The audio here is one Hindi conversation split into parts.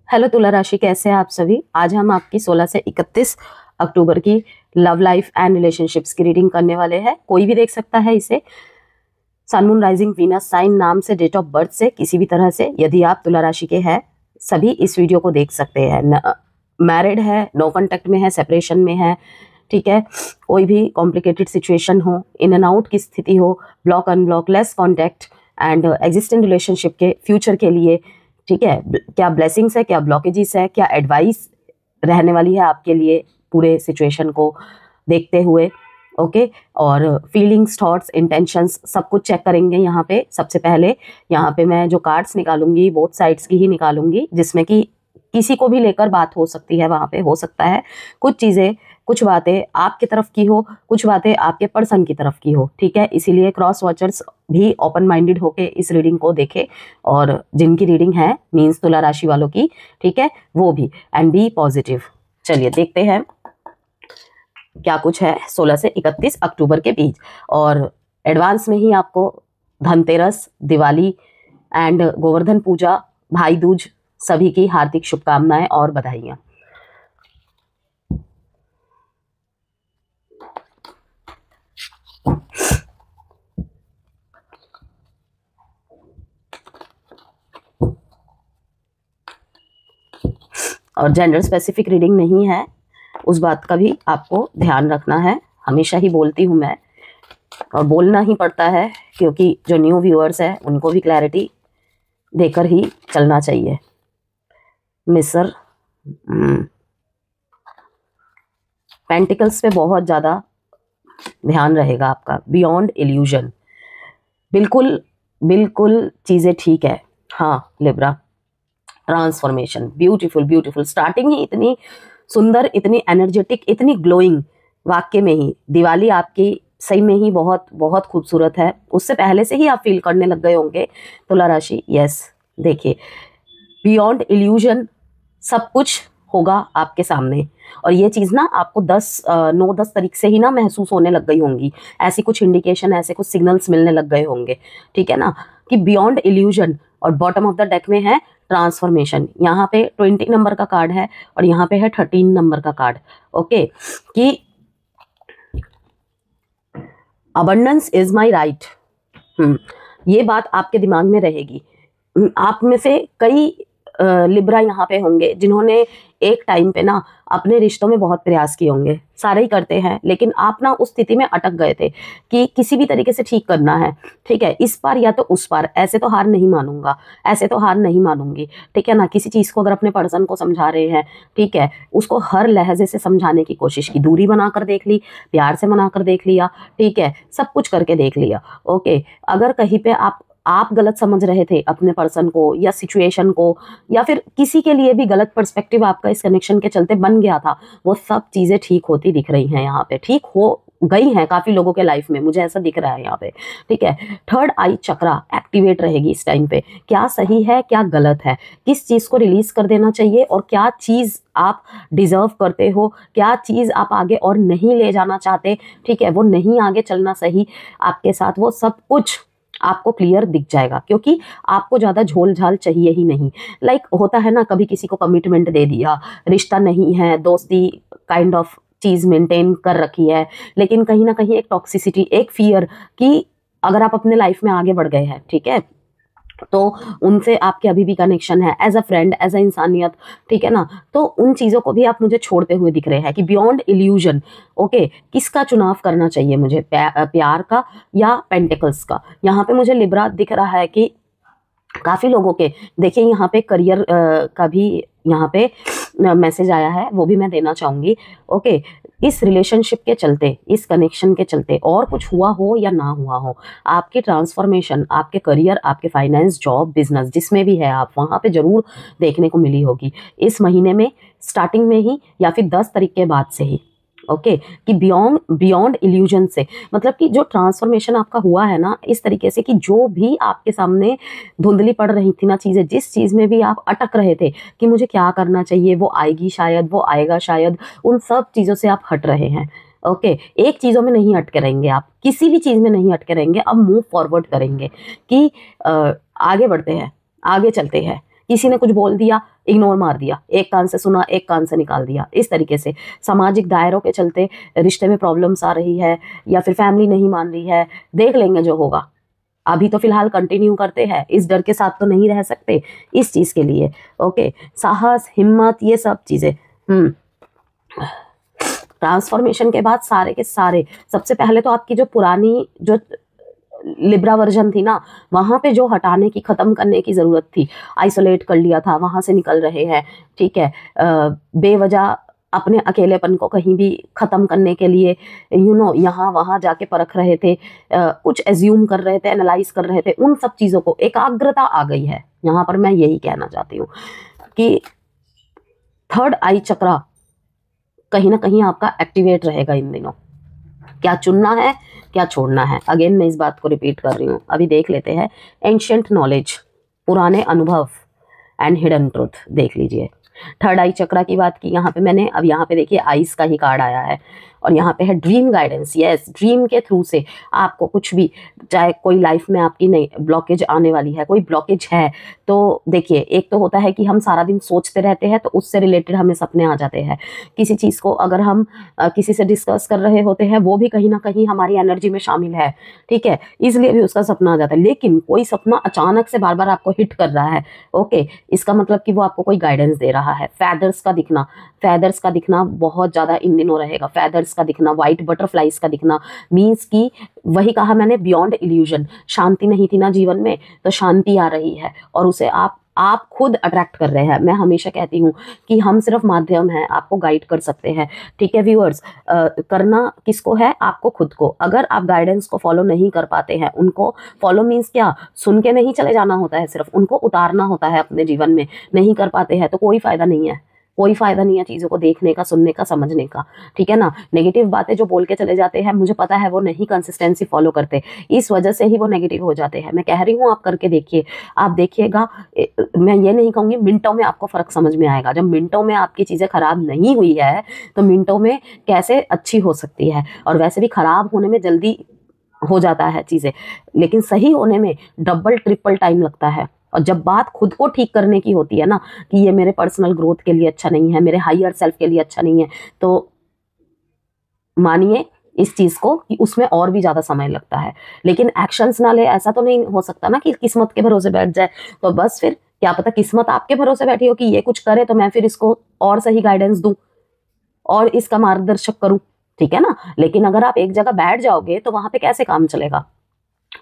हेलो तुला राशि, कैसे हैं आप सभी। आज हम आपकी 16 से 31 अक्टूबर की लव लाइफ एंड रिलेशनशिप्स की रीडिंग करने वाले हैं। कोई भी देख सकता है इसे, sun moon rising Venus sign नाम से, डेट ऑफ बर्थ से, किसी भी तरह से। यदि आप तुला राशि के हैं सभी इस वीडियो को देख सकते हैं। मैरिड है, नो कॉन्टेक्ट में है, सेपरेशन में है, ठीक है, कोई भी कॉम्प्लिकेटेड सिचुएशन हो, इन एंड आउट की स्थिति हो, block unblock, less contact and existing relationship के फ्यूचर के लिए, ठीक है, क्या ब्लेसिंग्स है, क्या ब्लॉकेजेस है, क्या एडवाइस रहने वाली है आपके लिए पूरे सिचुएशन को देखते हुए। ओके, और फीलिंग्स, थॉट्स, इंटेंशंस सब कुछ चेक करेंगे यहाँ पे। सबसे पहले यहाँ पे मैं जो कार्ड्स निकालूंगी बोथ साइड्स की ही निकालूंगी, जिसमें कि किसी को भी लेकर बात हो सकती है। वहाँ पे हो सकता है कुछ चीज़ें, कुछ बातें आपकी तरफ की हो, कुछ बातें आपके पर्सन की तरफ की हो, ठीक है। इसीलिए क्रॉस वॉचर्स भी ओपन माइंडेड होके इस रीडिंग को देखे, और जिनकी रीडिंग है मीन्स तुला राशि वालों की, ठीक है, वो भी, एंड बी पॉजिटिव। चलिए देखते हैं क्या कुछ है 16 से 31 अक्टूबर के बीच। और एडवांस में ही आपको धनतेरस, दिवाली एंड गोवर्धन पूजा, भाई दूज सभी की हार्दिक शुभकामनाएं और बधाइयां। और जेंडर स्पेसिफिक रीडिंग नहीं है, उस बात का भी आपको ध्यान रखना है। हमेशा ही बोलती हूँ मैं, और बोलना ही पड़ता है, क्योंकि जो न्यू व्यूअर्स है उनको भी क्लैरिटी देकर ही चलना चाहिए। मिस्टर पेंटिकल्स पे बहुत ज़्यादा ध्यान रहेगा आपका। बियॉन्ड इल्यूजन, बिल्कुल बिल्कुल चीज़ें ठीक है। हाँ Libra, transformation, beautiful beautiful. Starting ही इतनी सुंदर, इतनी एनर्जेटिक, इतनी ग्लोइंग, वाक्य में ही दिवाली आपकी सही में ही बहुत बहुत खूबसूरत है। उससे पहले से ही आप फील करने लग गए होंगे तुला राशि। यस, देखिए, बियॉन्ड इल्यूजन सब कुछ होगा आपके सामने, और ये चीज़ ना आपको 9-10 तारीख से ही ना महसूस होने लग गई होंगी। ऐसी कुछ इंडिकेशन, ऐसे कुछ सिग्नल्स मिलने लग गए होंगे, ठीक है ना, कि बियॉन्ड इल्यूजन। और बॉटम ऑफ द डेक में है ट्रांसफॉर्मेशन। यहाँ पे 20 नंबर का कार्ड है और यहाँ पे है 13 नंबर का कार्ड। ओके, कि अबंडेंस इज माई राइट। ये बात आपके दिमाग में रहेगी। आप में से कई लिब्रा यहाँ पे होंगे जिन्होंने एक टाइम पे ना अपने रिश्तों में बहुत प्रयास किए होंगे। सारे ही करते हैं, लेकिन आप ना उस स्थिति में अटक गए थे कि किसी भी तरीके से ठीक करना है, ठीक है, इस बार या तो उस बार, ऐसे तो हार नहीं मानूंगा, ऐसे तो हार नहीं मानूंगी, ठीक है ना। किसी चीज़ को अगर अपने पर्सन को समझा रहे हैं, ठीक है, उसको हर लहजे से समझाने की कोशिश की, दूरी बनाकर देख ली, प्यार से मनाकर देख लिया, ठीक है, सब कुछ करके देख लिया। ओके, अगर कहीं पे आप गलत समझ रहे थे अपने पर्सन को या सिचुएशन को, या फिर किसी के लिए भी गलत पर्सपेक्टिव आपका इस कनेक्शन के चलते बन गया था, वो सब चीज़ें ठीक होती दिख रही हैं यहाँ पे, ठीक हो गई हैं काफ़ी लोगों के लाइफ में, मुझे ऐसा दिख रहा है यहाँ पे, ठीक है। थर्ड आई चक्रा एक्टिवेट रहेगी इस टाइम पे। क्या सही है, क्या गलत है, किस चीज़ को रिलीज कर देना चाहिए, और क्या चीज़ आप डिजर्व करते हो, क्या चीज़ आप आगे और नहीं ले जाना चाहते, ठीक है, वो नहीं आगे चलना सही आपके साथ, वो सब कुछ आपको क्लियर दिख जाएगा, क्योंकि आपको ज़्यादा झोल झाल चाहिए ही नहीं। लाइक होता है ना, कभी किसी को कमिटमेंट दे दिया, रिश्ता नहीं है, दोस्ती काइंड ऑफ चीज़ मेंटेन कर रखी है, लेकिन कहीं ना कहीं एक टॉक्सिसिटी, एक फियर कि अगर आप अपने लाइफ में आगे बढ़ गए हैं, ठीक है, तो उनसे आपके अभी भी कनेक्शन है, as a friend, as a इंसानियत, ठीक है ना, तो उन चीज़ों को भी आप मुझे छोड़ते हुए दिख रहे हैं कि बियॉन्ड इल्यूजन। ओके, किसका चुनाव करना चाहिए मुझे, प्यार का या पेंटिकल्स का। यहाँ पे मुझे लिब्रा दिख रहा है कि काफ़ी लोगों के, देखिए यहाँ पे करियर का भी यहाँ पे मैसेज आया है, वो भी मैं देना चाहूँगी। ओके, इस रिलेशनशिप के चलते, इस कनेक्शन के चलते, और कुछ हुआ हो या ना हुआ हो, आपकी ट्रांसफॉर्मेशन, आपके करियर, आपके फाइनेंस, जॉब, बिजनेस, जिसमें भी है आप, वहाँ पे ज़रूर देखने को मिली होगी इस महीने में, स्टार्टिंग में ही या फिर 10 तारीख के बाद से ही। ओके, कि बियॉन्ड इल्यूजन से मतलब कि जो ट्रांसफॉर्मेशन आपका हुआ है ना, इस तरीके से कि जो भी आपके सामने धुंधली पड़ रही थी ना चीज़ें, जिस चीज़ में भी आप अटक रहे थे कि मुझे क्या करना चाहिए, वो आएगी शायद, वो आएगा शायद, उन सब चीज़ों से आप हट रहे हैं। ओके, एक चीज़ों में नहीं अटके रहेंगे आप, किसी भी चीज़ में नहीं अटके रहेंगे, अब मूव फॉरवर्ड करेंगे कि आगे बढ़ते हैं, आगे चलते हैं, किसी ने कुछ बोल दिया, इग्नोर मार दिया, एक कान से सुना एक कान से निकाल दिया, इस तरीके से सामाजिक दायरों के चलते रिश्ते में प्रॉब्लम्स आ रही है या फिर फैमिली नहीं मान रही है, देख लेंगे जो होगा। अभी तो फिलहाल कंटिन्यू करते हैं, इस डर के साथ तो नहीं रह सकते इस चीज़ के लिए। ओके, साहस, हिम्मत, ये सब चीज़ें। ट्रांसफॉर्मेशन के बाद सारे के सारे, सबसे पहले तो आपकी जो पुरानी जो लिब्रा वर्जन थी ना, वहाँ पे जो हटाने की, ख़त्म करने की ज़रूरत थी, आइसोलेट कर लिया था, वहाँ से निकल रहे हैं। ठीक है, बेवजह अपने अकेलेपन को कहीं भी ख़त्म करने के लिए यहाँ वहाँ जाके परख रहे थे, कुछ एज्यूम कर रहे थे, एनालाइज कर रहे थे, उन सब चीज़ों को एकाग्रता आ गई है। यहाँ पर मैं यही कहना चाहती हूँ कि थर्ड आई चक्रा कहीं ना कहीं आपका एक्टिवेट रहेगा इन दिनों। क्या चुनना है, क्या छोड़ना है, अगेन मैं इस बात को रिपीट कर रही हूँ। अभी देख लेते हैं एंशिएंट नॉलेज, पुराने अनुभव एंड हिडन ट्रुथ। देख लीजिए, थर्ड आई चक्रा की बात की यहाँ पे मैंने। अब यहाँ पे देखिए आइस का ही कार्ड आया है और यहाँ पे है ड्रीम गाइडेंस। यस, ड्रीम के थ्रू से आपको कुछ भी, चाहे कोई लाइफ में आपकी नई ब्लॉकेज आने वाली है, कोई ब्लॉकेज है, तो देखिए एक तो होता है कि हम सारा दिन सोचते रहते हैं तो उससे रिलेटेड हमें सपने आ जाते हैं। किसी चीज़ को अगर हम किसी से डिस्कस कर रहे होते हैं, वो भी कहीं ना कहीं हमारी एनर्जी में शामिल है, ठीक है, इसलिए भी उसका सपना आ जाता है। लेकिन कोई सपना अचानक से बार बार आपको हिट कर रहा है, ओके, इसका मतलब कि वो आपको कोई गाइडेंस दे रहा है। फैदर्स का दिखना बहुत ज़्यादा इन दिनों रहेगा। फैदर्स का दिखना, वाइट बटरफ्लाइज का दिखना मीन्स कि वही कहा मैंने, बियॉन्ड इल्यूजन। शांति नहीं थी ना जीवन में, तो शांति आ रही है और उसे आप खुद अट्रैक्ट कर रहे हैं। मैं हमेशा कहती हूँ कि हम सिर्फ माध्यम हैं, आपको गाइड कर सकते हैं। ठीक है व्यूअर्स, करना किसको है? आपको खुद को। अगर आप गाइडेंस को फॉलो नहीं कर पाते हैं, उनको फॉलो मीन्स क्या, सुन के नहीं चले जाना होता है, सिर्फ उनको उतारना होता है अपने जीवन में। नहीं कर पाते हैं तो कोई फायदा नहीं है, कोई फायदा नहीं है चीज़ों को देखने का, सुनने का, समझने का। ठीक है ना। नेगेटिव बातें जो बोल के चले जाते हैं, मुझे पता है वो नहीं कंसिस्टेंसी फॉलो करते, इस वजह से ही वो नेगेटिव हो जाते हैं। मैं कह रही हूँ आप करके देखिए, आप देखिएगा। मैं ये नहीं कहूँगी मिनटों में आपको फ़र्क समझ में आएगा। जब मिनटों में आपकी चीज़ें ख़राब नहीं हुई है तो मिनटों में कैसे अच्छी हो सकती है। और वैसे भी ख़राब होने में जल्दी हो जाता है चीज़ें, लेकिन सही होने में डबल ट्रिपल टाइम लगता है। और जब बात खुद को ठीक करने की होती है ना, कि ये मेरे पर्सनल ग्रोथ के लिए अच्छा नहीं है, मेरे हायर सेल्फ के लिए अच्छा नहीं है, तो मानिए इस चीज़ को कि उसमें और भी ज़्यादा समय लगता है। लेकिन एक्शंस ना ले, ऐसा तो नहीं हो सकता ना कि किस्मत के भरोसे बैठ जाए। तो बस फिर क्या पता किस्मत आपके भरोसे बैठी हो कि ये कुछ करे तो मैं फिर इसको और सही गाइडेंस दूँ और इसका मार्गदर्शक करूँ। ठीक है ना। लेकिन अगर आप एक जगह बैठ जाओगे तो वहाँ पे कैसे काम चलेगा?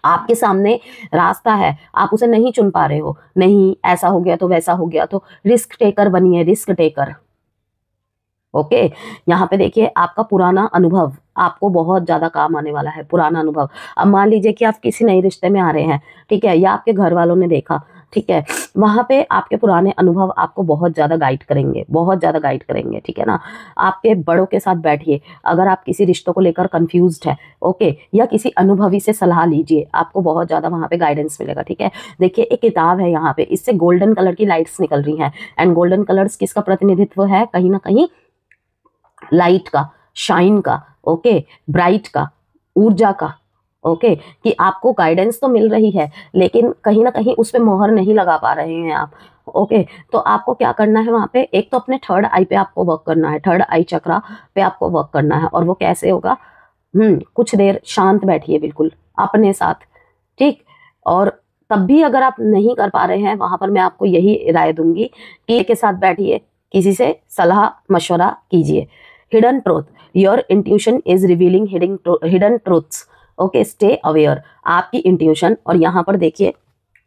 आपके सामने रास्ता है, आप उसे नहीं चुन पा रहे हो, नहीं ऐसा हो गया तो वैसा हो गया, तो रिस्क टेकर बनिए, रिस्क टेकर। ओके, यहाँ पे देखिए आपका पुराना अनुभव आपको बहुत ज़्यादा काम आने वाला है। पुराना अनुभव, अब मान लीजिए कि आप किसी नए रिश्ते में आ रहे हैं, ठीक है, या आपके घर वालों ने देखा, ठीक है, वहाँ पे आपके पुराने अनुभव आपको बहुत ज़्यादा गाइड करेंगे, बहुत ज़्यादा गाइड करेंगे। ठीक है ना। आपके बड़ों के साथ बैठिए, अगर आप किसी रिश्तों को लेकर कंफ्यूज्ड है, ओके, या किसी अनुभवी से सलाह लीजिए, आपको बहुत ज़्यादा वहाँ पे गाइडेंस मिलेगा। ठीक है। देखिए एक किताब है यहाँ पे, इससे गोल्डन कलर की लाइट्स निकल रही हैं, एंड गोल्डन कलर्स किसका प्रतिनिधित्व है? कहीं ना कहीं लाइट का, शाइन का, ओके, ब्राइट का, ऊर्जा का। ओके, कि आपको गाइडेंस तो मिल रही है लेकिन कहीं ना कहीं उस पर मोहर नहीं लगा पा रहे हैं आप। ओके, तो आपको क्या करना है वहाँ पे? एक तो अपने थर्ड आई पे आपको वर्क करना है, थर्ड आई चक्रा पे आपको वर्क करना है। और वो कैसे होगा? कुछ देर शांत बैठिए बिल्कुल अपने साथ, ठीक। और तब भी अगर आप नहीं कर पा रहे हैं, वहाँ पर मैं आपको यही राय दूंगी कि के साथ बैठिए, किसी से सलाह मशवरा कीजिए। Hidden truth, your intuition is revealing hidden truths. Okay, stay aware. आपकी इंट्यूशन, और यहाँ पर देखिए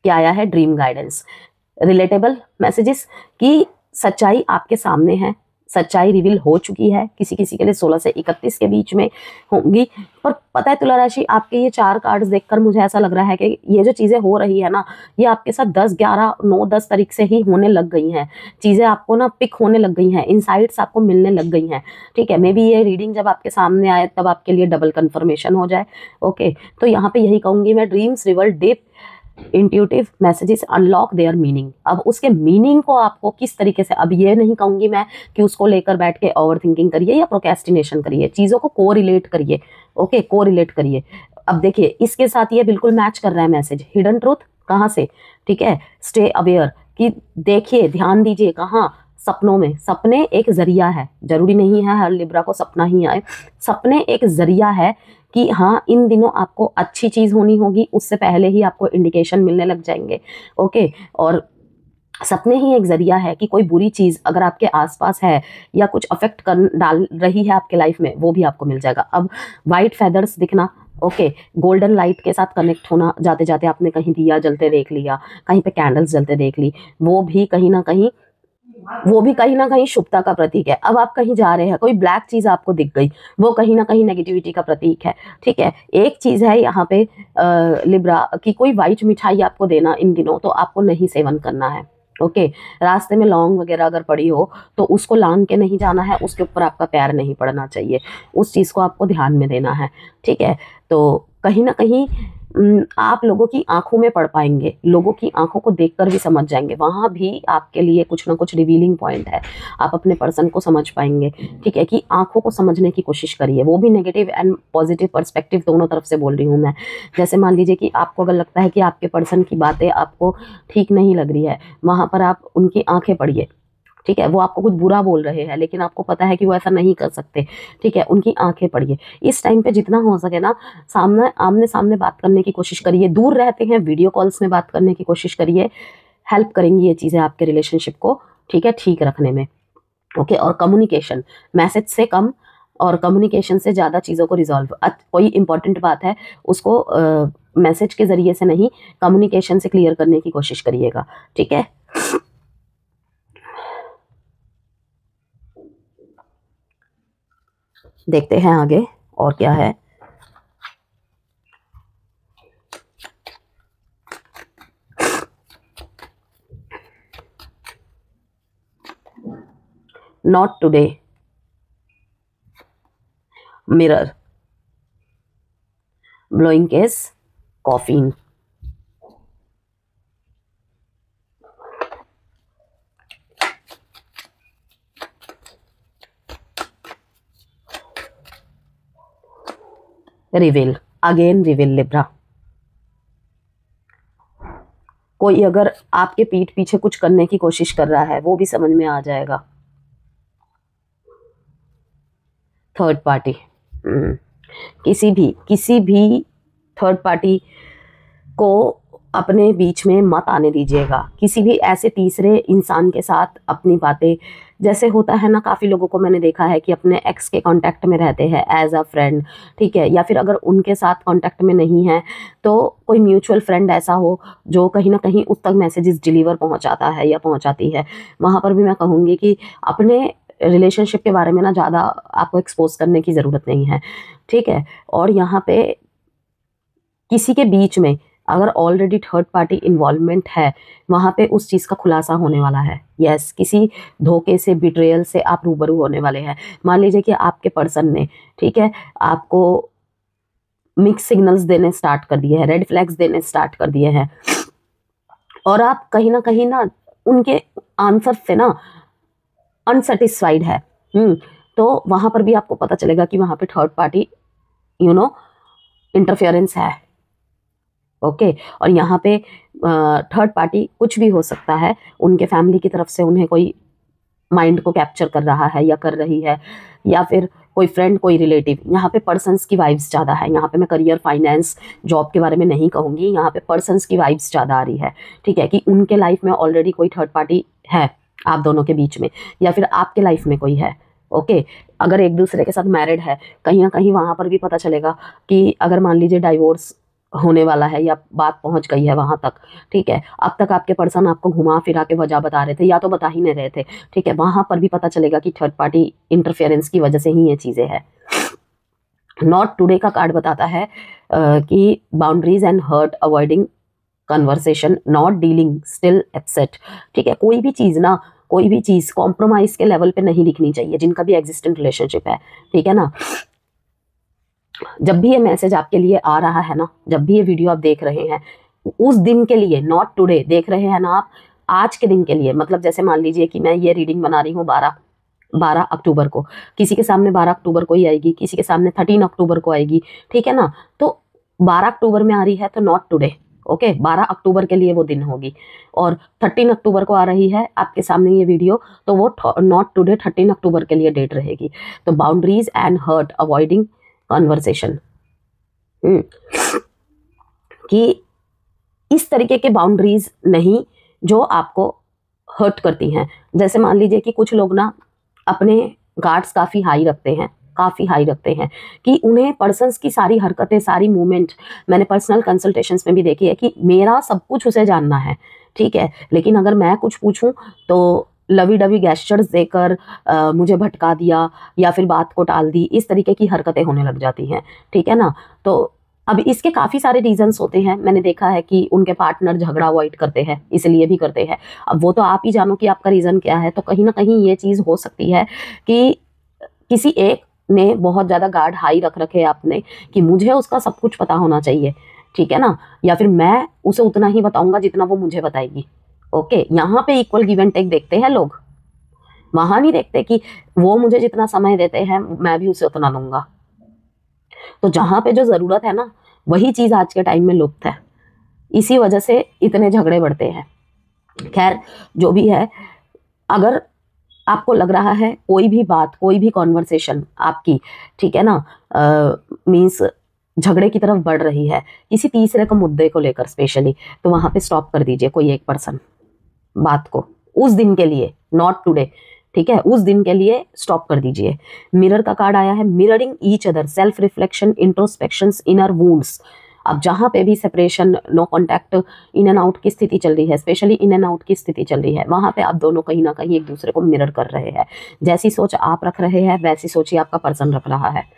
क्या आया है? ड्रीम गाइडेंस, रिलेटेबल मैसेजेस की सच्चाई आपके सामने है, सच्चाई रिवील हो चुकी है। किसी किसी के लिए 16 से 31 के बीच में होंगी। पर पता है तुला राशि, आपके ये 4 कार्ड्स देखकर मुझे ऐसा लग रहा है कि ये जो चीज़ें हो रही है ना, ये आपके साथ 10, 11, 9, 10 तारीख से ही होने लग गई हैं। चीज़ें आपको ना पिक होने लग गई हैं, इनसाइट्स आपको मिलने लग गई हैं। ठीक है, मे बी ये रीडिंग जब आपके सामने आए तब आपके लिए डबल कन्फर्मेशन हो जाए। ओके, तो यहाँ पे यही कहूँगी मैं, dreams reveal deep intuitive messages unlock there meaning. अब उसके मीनिंग को आपको किस तरीके से, अब ये नहीं कहूंगी मैं कि उसको लेकर बैठ के ओवर थिंकिंग करिए या प्रोकेस्टिनेशन करिए, चीज़ों को कोरिलेट करिए। ओके, कोरिलेट करिए। अब देखिए इसके साथ ये बिल्कुल मैच कर रहा है मैसेज, हिडन ट्रूथ कहाँ से? ठीक है, स्टे अवेयर, कि देखिए, ध्यान दीजिए कहाँ, सपनों में। सपने एक जरिया है, जरूरी नहीं है हर लिब्रा को सपना ही आए। सपने एक जरिया है कि हाँ, इन दिनों आपको अच्छी चीज होनी होगी, उससे पहले ही आपको इंडिकेशन मिलने लग जाएंगे। ओके, और सपने ही एक जरिया है कि कोई बुरी चीज अगर आपके आसपास है या कुछ अफेक्ट कर डाल रही है आपके लाइफ में, वो भी आपको मिल जाएगा। अब वाइट फेदर्स दिखना, ओके, गोल्डन लाइट के साथ कनेक्ट होना, जाते जाते आपने कहीं दिया जलते देख लिया, कहीं पे कैंडल्स जलते देख ली, वो भी कहीं ना कहीं शुभता का प्रतीक है। अब आप कहीं जा रहे हैं, कोई ब्लैक चीज आपको दिख गई, वो कहीं ना कहीं नेगेटिविटी का प्रतीक है। ठीक है, एक चीज है यहाँ पे लिब्रा की, कोई व्हाइट मिठाई आपको देना इन दिनों तो आपको नहीं सेवन करना है। ओके, रास्ते में लौंग वगैरह अगर पड़ी हो तो उसको लांग के नहीं जाना है, उसके ऊपर आपका पैर नहीं पड़ना चाहिए, उस चीज को आपको ध्यान में देना है। ठीक है, तो कहीं ना कहीं आप लोगों की आंखों में पढ़ पाएंगे, लोगों की आंखों को देखकर भी समझ जाएंगे, वहां भी आपके लिए कुछ ना कुछ रिवीलिंग पॉइंट है, आप अपने पर्सन को समझ पाएंगे। ठीक है, कि आंखों को समझने की कोशिश करिए, वो भी नेगेटिव एंड पॉजिटिव पर्सपेक्टिव दोनों तरफ से बोल रही हूँ मैं। जैसे मान लीजिए कि आपको अगर लगता है कि आपके पर्सन की बातें आपको ठीक नहीं लग रही है, वहां पर आप उनकी आंखें पढ़िए। ठीक है, वो आपको कुछ बुरा बोल रहे हैं लेकिन आपको पता है कि वो ऐसा नहीं कर सकते। ठीक है, उनकी आंखें पढ़िए। इस टाइम पे जितना हो सके ना, आमने सामने बात करने की कोशिश करिए। दूर रहते हैं, वीडियो कॉल्स में बात करने की कोशिश करिए, हेल्प करेंगी ये चीज़ें आपके रिलेशनशिप को, ठीक है, ठीक रखने में। ओके, और कम्युनिकेशन, मैसेज से कम और कम्युनिकेशन से ज़्यादा चीज़ों को रिजॉल्व, कोई इंपॉर्टेंट बात है उसको मैसेज के ज़रिए से नहीं, कम्युनिकेशन से क्लियर करने की कोशिश करिएगा। ठीक है, देखते हैं आगे और क्या है। Not today, mirror, blowing case, coffin. Reveal, again reveal Libra. कोई अगर आपके पीठ पीछे कुछ करने की कोशिश कर रहा है, वो भी समझ में आ जाएगा। थर्ड पार्टी, किसी भी थर्ड पार्टी को अपने बीच में मत आने दीजिएगा। किसी भी ऐसे तीसरे इंसान के साथ अपनी बातें, जैसे होता है ना, काफ़ी लोगों को मैंने देखा है कि अपने एक्स के कांटेक्ट में रहते हैं एज अ फ्रेंड। ठीक है, या फिर अगर उनके साथ कांटेक्ट में नहीं है तो कोई म्यूचुअल फ्रेंड ऐसा हो जो कहीं ना कहीं उस तक मैसेजेस डिलीवर पहुंचाता है या पहुंचाती है। वहाँ पर भी मैं कहूँगी कि अपने रिलेशनशिप के बारे में ना ज़्यादा आपको एक्सपोज करने की ज़रूरत नहीं है। ठीक है, और यहाँ पे किसी के बीच में अगर ऑलरेडी थर्ड पार्टी इन्वॉल्वमेंट है, वहाँ पे उस चीज़ का खुलासा होने वाला है। यस, किसी धोखे से, बिट्रेयल से आप रूबरू होने वाले हैं। मान लीजिए कि आपके पर्सन ने, ठीक है, आपको मिक्स सिग्नल्स देने स्टार्ट कर दिए हैं, रेड फ्लैग्स देने स्टार्ट कर दिए हैं, और आप कहीं ना उनके आंसर से ना अनसेटिस्फाइड है, तो वहाँ पर भी आपको पता चलेगा कि वहाँ पे थर्ड पार्टी इंटरफेरेंस है। ओके, और यहाँ पे थर्ड पार्टी कुछ भी हो सकता है, उनके फैमिली की तरफ से उन्हें कोई माइंड को कैप्चर कर रहा है या कर रही है, या फिर कोई फ्रेंड, कोई रिलेटिव। यहाँ पे पर्सन्स की वाइब्स ज़्यादा है। यहाँ पे मैं करियर, फाइनेंस, जॉब के बारे में नहीं कहूँगी, यहाँ पे पर्सन्स की वाइब्स ज़्यादा आ रही है। ठीक है, कि उनके लाइफ में ऑलरेडी कोई थर्ड पार्टी है आप दोनों के बीच में, या फिर आपके लाइफ में कोई है। ओके, अगर एक दूसरे के साथ मैरिड है, कहीं ना कहीं वहाँ पर भी पता चलेगा कि अगर मान लीजिए डाइवोर्स होने वाला है या बात पहुंच गई है वहां तक। ठीक है, अब तक आपके पर्सन आपको घुमा फिरा के वजह बता रहे थे या तो बता ही नहीं रहे थे। ठीक है, वहां पर भी पता चलेगा कि थर्ड पार्टी इंटरफेरेंस की वजह से ही ये चीजें हैं। नॉट टुडे का कार्ड बताता है कि boundaries and hurt, avoiding conversation, not dealing, still upset. ठीक है, कोई भी चीज कॉम्प्रोमाइज के लेवल पे नहीं दिखनी चाहिए जिनका भी एग्जिस्टेंट रिलेशनशिप है। ठीक है ना, जब भी ये मैसेज आपके लिए आ रहा है ना, जब भी ये वीडियो आप देख रहे हैं, उस दिन के लिए, नॉट टुडे देख रहे हैं ना आप, आज के दिन के लिए, मतलब जैसे मान लीजिए कि मैं ये रीडिंग बना रही हूँ 12 अक्टूबर को, किसी के सामने 12 अक्टूबर को ही आएगी, किसी के सामने 13 अक्टूबर को आएगी। ठीक है ना, तो 12 अक्टूबर में आ रही है तो नॉट टुडे, ओके 12 अक्टूबर के लिए वो दिन होगी, और 13 अक्टूबर को आ रही है आपके सामने ये वीडियो, तो वो नॉट टुडे 13 अक्टूबर के लिए डेट रहेगी। तो boundaries and hurt avoiding conversation, कि इस तरीके के बाउंड्रीज नहीं जो आपको हर्ट करती हैं। जैसे मान लीजिए कि कुछ लोग ना अपने गार्ड्स काफ़ी हाई रखते हैं कि उन्हें पर्सन्स की सारी हरकतें, सारी मूवमेंट, मैंने पर्सनल कंसल्टेशंस में भी देखी है कि मेरा सब कुछ उसे जानना है, ठीक है, लेकिन अगर मैं कुछ पूछूं तो लवी डवी गैस्चर्स देकर मुझे भटका दिया या फिर बात को टाल दी, इस तरीके की हरकतें होने लग जाती हैं, ठीक है ना। तो अब इसके काफ़ी सारे रीजंस होते हैं। मैंने देखा है कि उनके पार्टनर झगड़ा अवॉइड करते हैं, इसलिए भी करते हैं। अब वो तो आप ही जानो कि आपका रीज़न क्या है। तो कहीं ना कहीं ये चीज़ हो सकती है कि किसी एक ने बहुत ज़्यादा गार्ड हाई रख रखे आपने कि मुझे उसका सब कुछ पता होना चाहिए, ठीक है ना, या फिर मैं उसे उतना ही बताऊंगा जितना वो मुझे बताएगी। ओके, यहाँ पे इक्वल गिव एंड टेक देखते हैं लोग, वहां नहीं देखते कि वो मुझे जितना समय देते हैं मैं भी उसे उतना दूंगा। तो जहां पे जो जरूरत है ना, वही चीज आज के टाइम में लुप्त है, इसी वजह से इतने झगड़े बढ़ते हैं। खैर जो भी है, अगर आपको लग रहा है कोई भी बात, कोई भी कॉन्वर्सेशन आपकी, ठीक है ना, मीन्स झगड़े की तरफ बढ़ रही है किसी तीसरे को मुद्दे को लेकर स्पेशली, तो वहां पे स्टॉप कर दीजिए कोई एक पर्सन बात को उस दिन के लिए, नॉट टुडे, ठीक है, उस दिन के लिए स्टॉप कर दीजिए। मिरर का कार्ड आया है, mirroring each other, self reflection, introspections, inner wounds. अब जहां पे भी separation, no contact, in and out की स्थिति चल रही है, स्पेशली इन एंड आउट की स्थिति चल रही है, वहां पे आप दोनों कहीं ना कहीं एक दूसरे को मिरर कर रहे हैं। जैसी सोच आप रख रहे हैं वैसी सोच ही आपका पर्सन रख रहा है।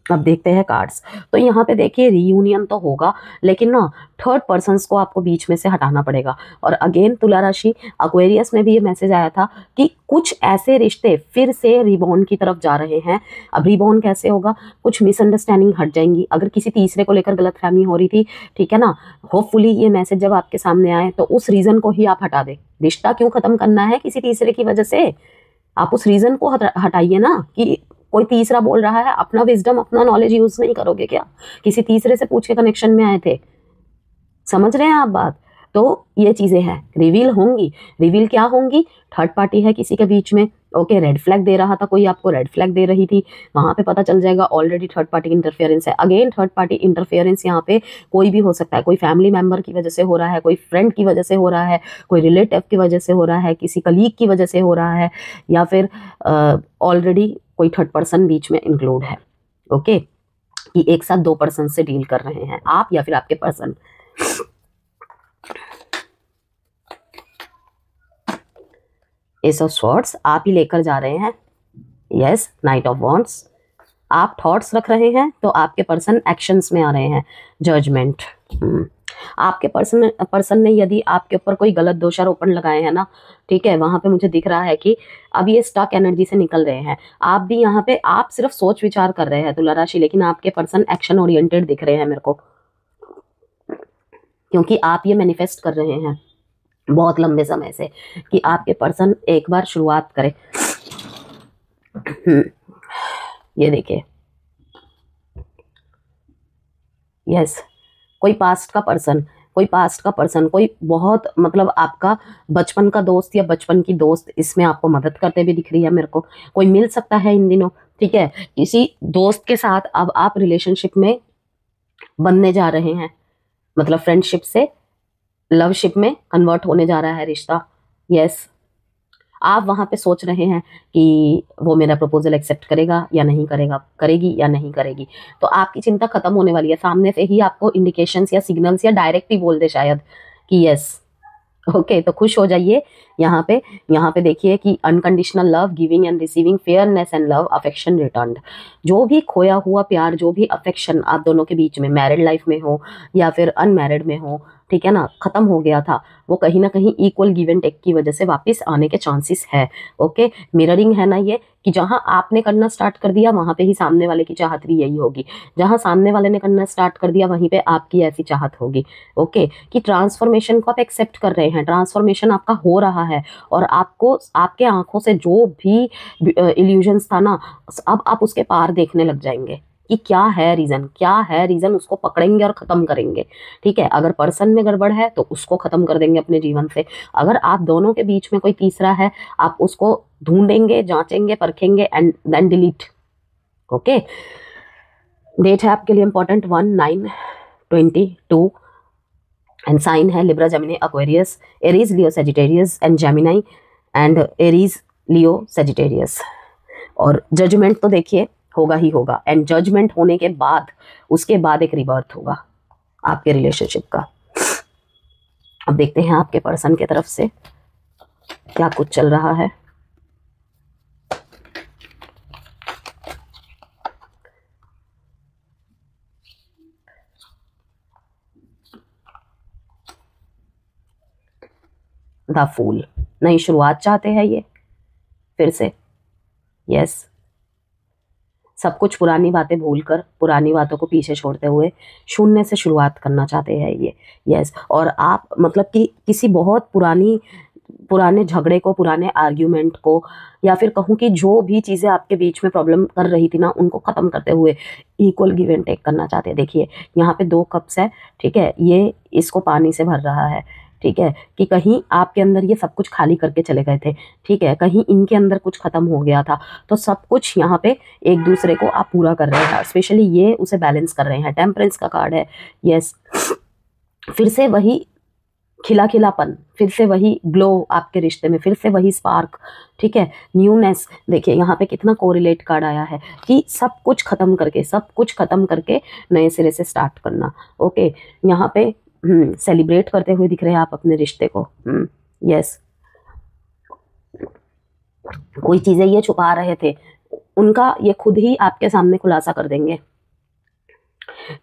अब देखते हैं कार्ड्स। तो यहाँ पे देखिए रीयूनियन तो होगा, लेकिन ना थर्ड पर्सन्स को आपको बीच में से हटाना पड़ेगा। और अगेन तुला राशि, एक्वेरियस में भी ये मैसेज आया था कि कुछ ऐसे रिश्ते फिर से रिबॉर्न की तरफ जा रहे हैं। अब रिबॉर्न कैसे होगा, कुछ मिसअंडरस्टैंडिंग हट जाएंगी। अगर किसी तीसरे को लेकर गलतफहमी हो रही थी, ठीक है ना, होपफुली ये मैसेज जब आपके सामने आए तो उस रीजन को ही आप हटा दें। रिश्ता क्यों खत्म करना है किसी तीसरे की वजह से, आप उस रीजन को हटाइए ना। कि कोई तीसरा बोल रहा है, अपना विजडम, अपना नॉलेज यूज नहीं करोगे क्या? किसी तीसरे से पूछ के कनेक्शन में आए थे, समझ रहे हैं आप बात? तो ये चीजें हैं, रिवील होंगी। रिवील क्या होंगी, थर्ड पार्टी है किसी के बीच में। ओके, रेड फ्लैग दे रहा था कोई, आपको रेड फ्लैग दे रही थी, वहां पे पता चल जाएगा ऑलरेडी थर्ड पार्टी इंटरफेरेंस है। अगेन थर्ड पार्टी इंटरफेरेंस यहाँ पे कोई भी हो सकता है, कोई फैमिली मेंबर की वजह से हो रहा है, कोई फ्रेंड की वजह से हो रहा है, कोई रिलेटिव की वजह से हो रहा है, किसी कलीग की वजह से हो रहा है, या फिर ऑलरेडी कोई थर्ड पर्सन बीच में इंक्लूड है। ओके, कि एक साथ दो पर्सन से डील कर रहे हैं आप या फिर आपके पर्सन। एस ऑफ स्वॉर्ड्स आप ही लेकर जा रहे हैं। यस, नाइट ऑफ वॉन्ड्स, आप थॉट्स रख रहे हैं तो आपके पर्सन एक्शंस में आ रहे हैं। जजमेंट, आपके पर्सन ने यदि आपके ऊपर कोई गलत दोषारोपण लगाए हैं ना, ठीक है, वहां पे मुझे दिख रहा है कि अब ये स्टक एनर्जी से निकल रहे हैं। आप भी यहाँ पे, आप सिर्फ सोच विचार कर रहे हैं तुला राशि, लेकिन आपके पर्सन एक्शन ओरिएंटेड दिख रहे हैं मेरे को, क्योंकि आप ये मैनिफेस्ट कर रहे हैं बहुत लंबे समय से कि आपके पर्सन एक बार शुरुआत करे। ये देखिए, यस, कोई पास्ट का पर्सन, कोई बहुत मतलब आपका बचपन का दोस्त या बचपन की दोस्त इसमें आपको मदद करते भी दिख रही है मेरे को। कोई मिल सकता है इन दिनों, ठीक है, किसी दोस्त के साथ अब आप रिलेशनशिप में बनने जा रहे हैं, मतलब फ्रेंडशिप से लवशिप में कन्वर्ट होने जा रहा है रिश्ता। यस, आप वहां पे सोच रहे हैं कि वो मेरा प्रपोजल एक्सेप्ट करेगा या नहीं करेगा, करेगी या नहीं करेगी। तो आपकी चिंता खत्म होने वाली है। सामने से ही आपको इंडिकेशंस या सिग्नल्स या डायरेक्ट ही बोल दे शायद कि यस, ओके, तो खुश हो जाइए। यहाँ पे देखिए कि unconditional love, giving and receiving, fairness and love, affection returned. जो भी खोया हुआ प्यार, जो भी अफेक्शन आप दोनों के बीच में, मैरिड लाइफ में हो या फिर अनमैरिड में हो, ठीक है ना, खत्म हो गया था, वो कहीं ना कहीं इक्वल गिव एंड टेक की वजह से वापस आने के चांसेस है। ओके, मिररिंग है ना ये, कि जहां आपने करना स्टार्ट कर दिया वहां पे ही सामने वाले की चाहत भी यही होगी, जहां सामने वाले ने करना स्टार्ट कर दिया वहीं पे आपकी ऐसी चाहत होगी। ओके, कि ट्रांसफॉर्मेशन को आप एक्सेप्ट कर रहे हैं, ट्रांसफॉर्मेशन आपका हो रहा है, और आपको आपके आंखों से जो भी इल्यूजन्स था ना, अब आप उसके पार देखने लग जाएंगे। कि क्या है रीज़न, क्या है रीज़न, उसको पकड़ेंगे और ख़त्म करेंगे। ठीक है, अगर पर्सन में गड़बड़ है तो उसको ख़त्म कर देंगे अपने जीवन से। अगर आप दोनों के बीच में कोई तीसरा है, आप उसको ढूंढेंगे, जांचेंगे, परखेंगे and then delete. Okay, date है आपके लिए इंपॉर्टेंट 1/9/22 एंड साइन है Libra, Gemini, Aquarius, Aries, Leo, Sagittarius and Gemini and Aries, Leo, Sagittarius. और जजमेंट तो देखिए होगा ही होगा, एंड जजमेंट होने के बाद उसके बाद एक रिबर्थ होगा आपके रिलेशनशिप का। अब देखते हैं आपके पर्सन की तरफ से क्या कुछ चल रहा है। द फूल, नई शुरुआत चाहते हैं ये फिर से। यस, सब कुछ पुरानी बातें भूलकर, पुरानी बातों को पीछे छोड़ते हुए शून्य से शुरुआत करना चाहते हैं ये। यस, और आप मतलब कि किसी बहुत पुराने झगड़े को, पुराने आर्ग्यूमेंट को, या फिर कहूँ कि जो भी चीज़ें आपके बीच में प्रॉब्लम कर रही थी ना, उनको ख़त्म करते हुए इक्वल गिव एंड टेक करना चाहते हैं। देखिए यहाँ पे 2 कप्स है, ठीक है, ये इसको पानी से भर रहा है। ठीक है, कि कहीं आपके अंदर ये सब कुछ खाली करके चले गए थे, ठीक है, कहीं इनके अंदर कुछ खत्म हो गया था, तो सब कुछ यहाँ पे एक दूसरे को आप पूरा कर रहे हैं, स्पेशली ये उसे बैलेंस कर रहे हैं। टेम्परेंस का कार्ड है। यस, फिर से वही खिलापन, फिर से वही ग्लो आपके रिश्ते में, फिर से वही स्पार्क। ठीक है, न्यूनेस। देखिए यहाँ पे कितना कोरिलेट कार्ड आया है कि सब कुछ खत्म करके, सब कुछ खत्म करके नए सिरे से स्टार्ट करना। ओके, यहाँ पे सेलिब्रेट करते हुए दिख रहे हैं आप अपने रिश्ते को। यस, कोई चीजें ये छुपा रहे थे, उनका ये खुद ही आपके सामने खुलासा कर देंगे।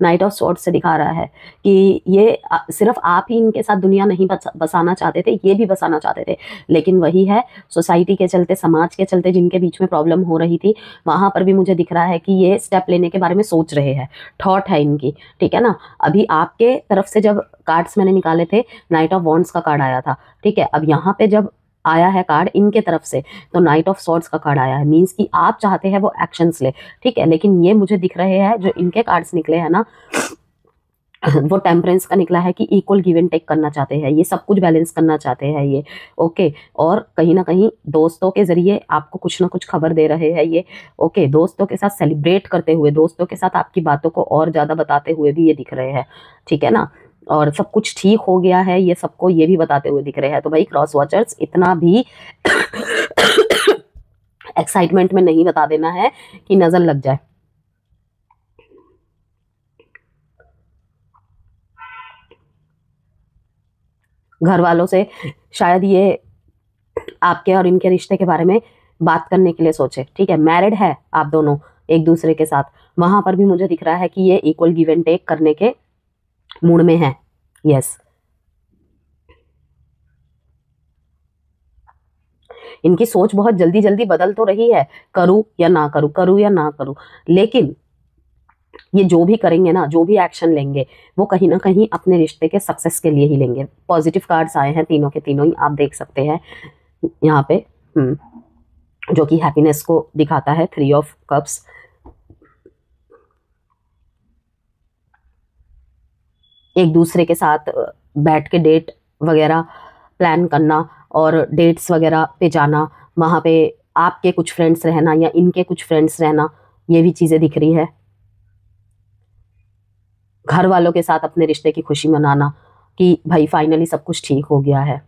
नाइट ऑफ स्वॉर्ड्स से दिखा रहा है कि ये सिर्फ आप ही इनके साथ दुनिया नहीं बसाना चाहते थे, ये भी बसाना चाहते थे, लेकिन वही है, सोसाइटी के चलते, समाज के चलते जिनके बीच में प्रॉब्लम हो रही थी, वहां पर भी मुझे दिख रहा है कि ये स्टेप लेने के बारे में सोच रहे हैं, थॉट है इनकी। ठीक है ना, अभी आपके तरफ से जब कार्ड्स मैंने निकाले थे, नाइट ऑफ वॉन्ड्स का कार्ड आया था। ठीक है, अब यहाँ पे जब आया है कार्ड इनके तरफ से, तो नाइट ऑफ स्वॉर्ड्स का कार्ड आया है, मींस कि आप चाहते हैं वो एक्शंस ले। ठीक है, लेकिन ये मुझे दिख रहे हैं जो इनके कार्ड्स निकले हैं ना, वो टेम्परेंस का निकला है कि इक्वल गिव एंड टेक करना चाहते हैं, ये सब कुछ बैलेंस करना चाहते हैं ये। ओके, और कहीं ना कहीं दोस्तों के जरिए आपको कुछ ना कुछ खबर दे रहे हैं ये। ओके, दोस्तों के साथ सेलिब्रेट करते हुए, दोस्तों के साथ आपकी बातों को और ज़्यादा बताते हुए भी ये दिख रहे हैं। ठीक है ना, और सब कुछ ठीक हो गया है ये सबको ये भी बताते हुए दिख रहे हैं। तो भाई क्रॉस वॉचर्स, इतना भी एक्साइटमेंट में नहीं बता देना है कि नजर लग जाए। घर वालों से शायद ये आपके और इनके रिश्ते के बारे में बात करने के लिए सोचे। ठीक है, मैरिड है आप दोनों एक दूसरे के साथ, वहां पर भी मुझे दिख रहा है कि ये इक्वल गिव एंड टेक करने के मूड में है। यस, इनकी सोच बहुत जल्दी जल्दी बदल तो रही है, करूं या ना करूं, करूं या ना करूं, लेकिन ये जो भी करेंगे ना, जो भी एक्शन लेंगे, वो कहीं ना कहीं अपने रिश्ते के सक्सेस के लिए ही लेंगे। पॉजिटिव कार्ड्स आए हैं तीनों के तीनों ही, आप देख सकते हैं यहाँ पे, जो कि हैप्पीनेस को दिखाता है। 3 ऑफ कप्स, एक दूसरे के साथ बैठ के डेट वगैरह प्लान करना और डेट्स वगैरह पे जाना, वहाँ पे आपके कुछ फ्रेंड्स रहना या इनके कुछ फ्रेंड्स रहना, ये भी चीज़ें दिख रही है। घर वालों के साथ अपने रिश्ते की खुशी मनाना कि भाई फाइनली सब कुछ ठीक हो गया है।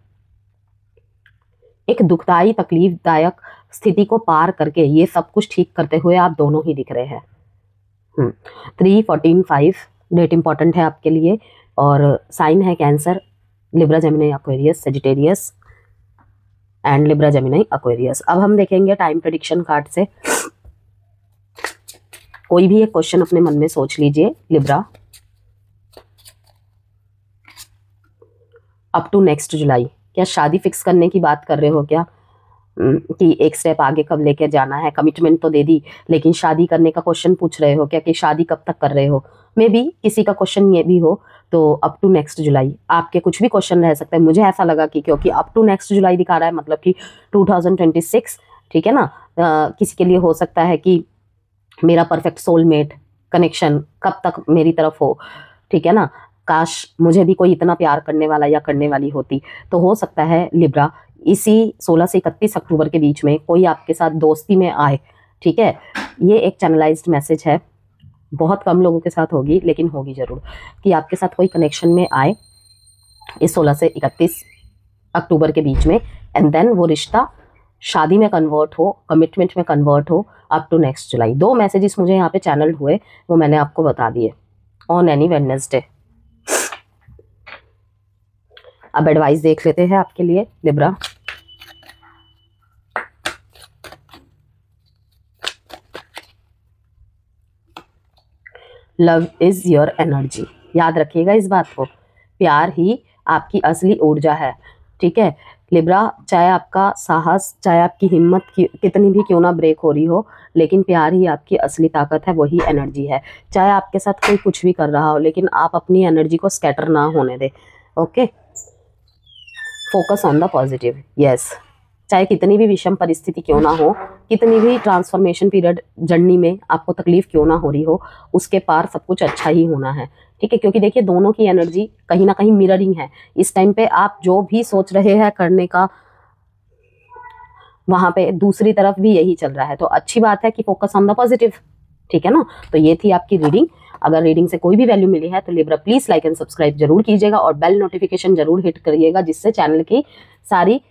एक दुखदाई, तकलीफदायक स्थिति को पार करके ये सब कुछ ठीक करते हुए आप दोनों ही दिख रहे हैं। 3, 14, 5 डेट इंपॉर्टेंट है आपके लिए, और साइन है cancer, Libra, Gemini, Aquarius, Sagittarius and Libra, Gemini, Aquarius. अब हम देखेंगे टाइम प्रेडिक्शन कार्ड से। कोई भी एक क्वेश्चन अपने मन में सोच लीजिए लिब्रा। अप टू नेक्स्ट जुलाई, क्या शादी फिक्स करने की बात कर रहे हो क्या? कि एक स्टेप आगे कब लेकर जाना है? कमिटमेंट तो दे दी, लेकिन शादी करने का क्वेश्चन पूछ रहे हो क्या, कि शादी कब तक कर रहे हो? मे बी किसी का क्वेश्चन ये भी हो, तो अप टू नेक्स्ट जुलाई आपके कुछ भी क्वेश्चन रह सकते हैं। मुझे ऐसा लगा कि क्योंकि अप टू नेक्स्ट जुलाई दिखा रहा है, मतलब कि 2026, ठीक है ना, किसी के लिए हो सकता है कि मेरा परफेक्ट सोलमेट, कनेक्शन कब तक मेरी तरफ हो, ठीक है ना। काश मुझे भी कोई इतना प्यार करने वाला या करने वाली होती। तो हो सकता है लिब्रा इसी 16 से 31 अक्टूबर के बीच में कोई आपके साथ दोस्ती में आए, ठीक है। ये एक चैनलाइज्ड मैसेज है, बहुत कम लोगों के साथ होगी लेकिन होगी जरूर, कि आपके साथ कोई कनेक्शन में आए इस 16 से 31 अक्टूबर के बीच में, एंड देन वो रिश्ता शादी में कन्वर्ट हो, कमिटमेंट में कन्वर्ट हो up to next July. 2 messages मुझे यहाँ पे चैनल्ड हुए, वो मैंने आपको बता दिए ऑन एनी वेडनेसडे। अब एडवाइस देख लेते हैं आपके लिए Libra. Love is your energy, याद रखिएगा इस बात को। प्यार ही आपकी असली ऊर्जा है, ठीक है लिब्रा। चाहे आपका साहस, चाहे आपकी हिम्मत कितनी भी क्यों ना ब्रेक हो रही हो, लेकिन प्यार ही आपकी असली ताकत है, वही एनर्जी है। चाहे आपके साथ कोई कुछ भी कर रहा हो, लेकिन आप अपनी एनर्जी को स्कैटर ना होने दें। Okay, focus on the positive. Yes, चाहे कितनी भी विषम परिस्थिति क्यों ना हो, कितनी भी ट्रांसफॉर्मेशन पीरियड जर्नी में आपको तकलीफ क्यों ना हो रही हो, उसके पार सब कुछ अच्छा ही होना है, ठीक है। क्योंकि देखिए दोनों की एनर्जी कहीं ना कहीं मिररिंग है। इस टाइम पे आप जो भी सोच रहे हैं करने का, वहां पे दूसरी तरफ भी यही चल रहा है। तो अच्छी बात है कि फोकस ऑन द पॉजिटिव, ठीक है ना। तो ये थी आपकी रीडिंग। अगर रीडिंग से कोई भी वैल्यू मिली है तो Libra please like and subscribe जरूर कीजिएगा और बेल नोटिफिकेशन जरूर हिट करिएगा, जिससे चैनल की सारी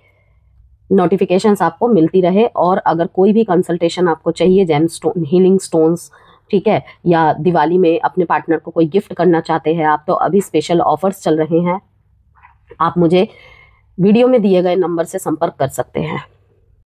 नोटिफिकेशंस आपको मिलती रहे। और अगर कोई भी कंसल्टेशन आपको चाहिए, जेम स्टोन, हीलिंग स्टोन्स, ठीक है, या दिवाली में अपने पार्टनर को कोई गिफ्ट करना चाहते हैं आप, तो अभी स्पेशल ऑफर्स चल रहे हैं। आप मुझे वीडियो में दिए गए नंबर से संपर्क कर सकते हैं।